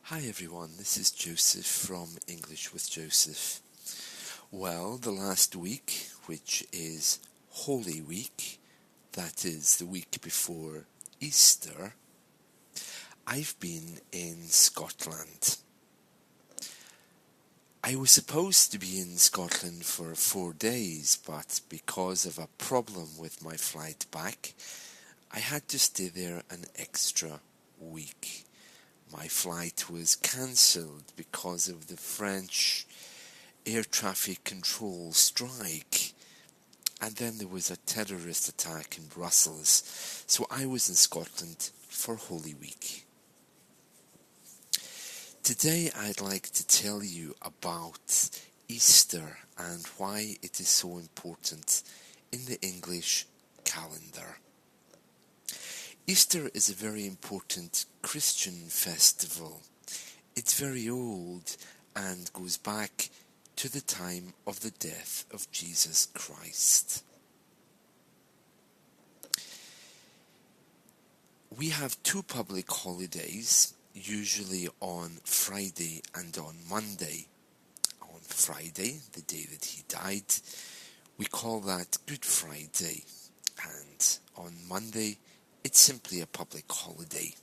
Hi everyone, this is Joseph from English with Joseph. Well, the last week, which is Holy Week, that is the week before Easter, I've been in Scotland. I was supposed to be in Scotland for 4 days, but because of a problem with my flight back, I had to stay there an extra week. My flight was cancelled because of the French air traffic control strike. And then there was a terrorist attack in Brussels. So I was in Scotland for Holy Week. Today I'd like to tell you about Easter and why it is so important in the English calendar. Easter is a very important Christian festival. It's very old and goes back to the time of the death of Jesus Christ. We have two public holidays, usually on Friday and on Monday. On Friday, the day that he died, we call that Good Friday, and on Monday, it's simply a public holiday.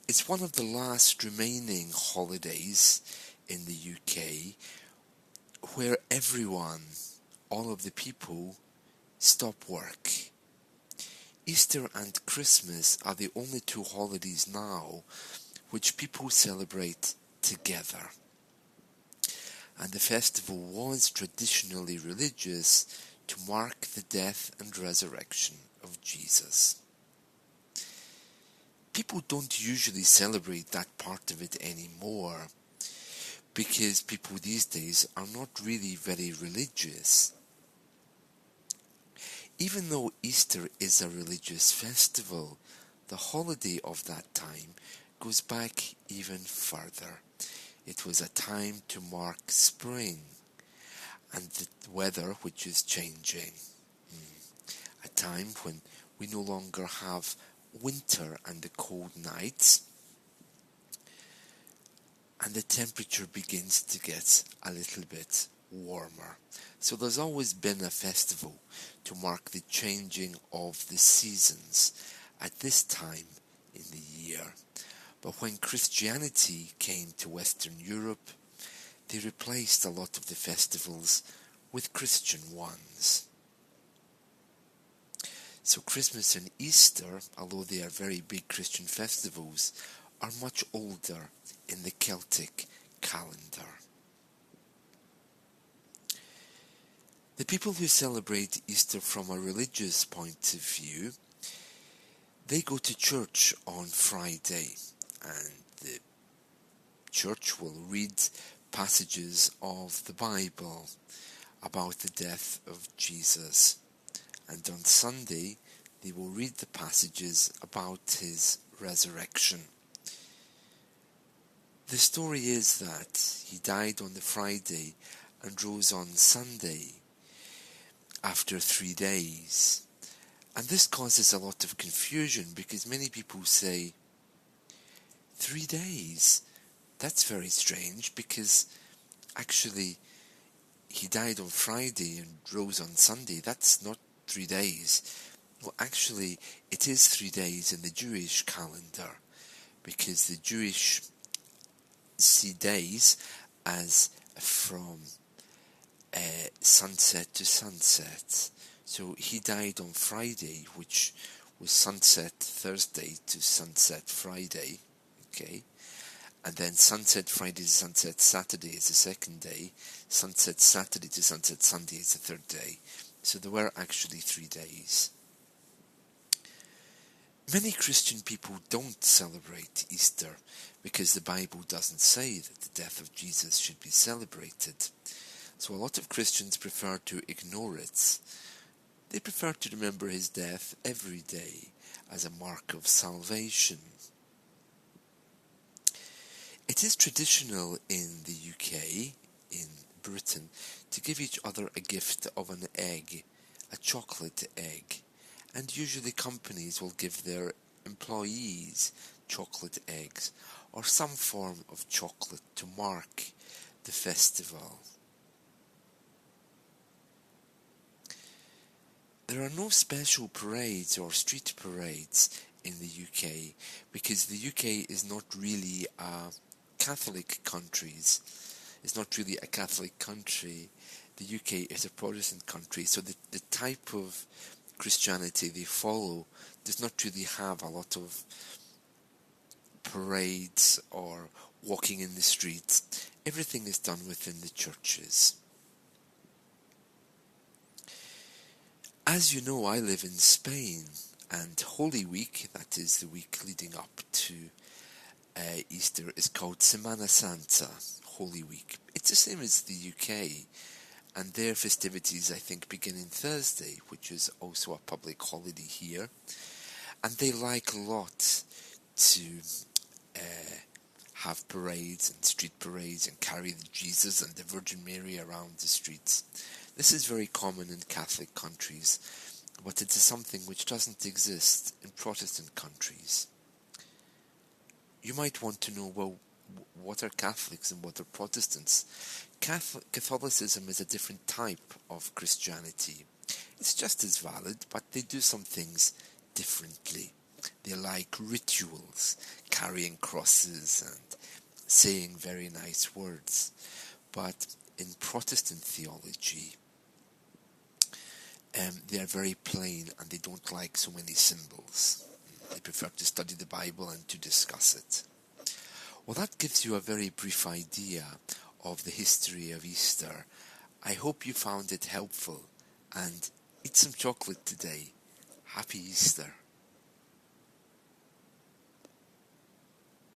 It's one of the last remaining holidays in the UK where everyone, all of the people, stop work. Easter and Christmas are the only two holidays now which people celebrate together. And the festival was traditionally religious to mark the death and resurrection of Jesus. People don't usually celebrate that part of it anymore because people these days are not really very religious. Even though Easter is a religious festival, the holiday of that time goes back even further. It was a time to mark spring and the weather which is changing. A time when we no longer have winter and the cold nights, and the temperature begins to get a little bit warmer. So there's always been a festival to mark the changing of the seasons at this time in the year. But when Christianity came to Western Europe, they replaced a lot of the festivals with Christian ones. So Christmas and Easter, although they are very big Christian festivals, are much older in the Celtic calendar. The people who celebrate Easter from a religious point of view, they go to church on Friday, and the church will read passages of the Bible about the death of Jesus. And on Sunday, they will read the passages about his resurrection. The story is that he died on the Friday and rose on Sunday after 3 days. And this causes a lot of confusion because many people say, 3 days? That's very strange because actually he died on Friday and rose on Sunday. That's not 3 days. Well, actually, it is 3 days in the Jewish calendar because the Jewish see days as from sunset to sunset. So he died on Friday, which was sunset Thursday to sunset Friday, okay? And then sunset Friday to sunset Saturday is the second day, sunset Saturday to sunset Sunday is the third day. So there were actually 3 days. Many Christian people don't celebrate Easter because the Bible doesn't say that the death of Jesus should be celebrated. So a lot of Christians prefer to ignore it. They prefer to remember his death every day as a mark of salvation. It is traditional in the UK, in Britain, to give each other a gift of an egg, a chocolate egg. And usually companies will give their employees chocolate eggs, or some form of chocolate to mark the festival. There are no special parades or street parades in the UK because the UK is not really a Catholic country. It's not really a Catholic country. The UK is a Protestant country, so the type of Christianity they follow does not really have a lot of parades or walking in the streets. Everything is done within the churches. As you know, I live in Spain, and Holy Week, that is the week leading up to Easter, is called Semana Santa, Holy Week. It's the same as the UK, and their festivities, I think, begin in Thursday, which is also a public holiday here. And they like a lot to have parades and street parades and carry the Jesus and the Virgin Mary around the streets. This is very common in Catholic countries, but it is something which doesn't exist in Protestant countries. You might want to know, well, what are Catholics and what are Protestants? Catholicism is a different type of Christianity. It's just as valid, but they do some things differently. They like rituals, carrying crosses and saying very nice words. But in Protestant theology, they are very plain and they don't like so many symbols. They prefer to study the Bible and to discuss it. Well, that gives you a very brief idea of the history of Easter. I hope you found it helpful, and eat some chocolate today. Happy Easter.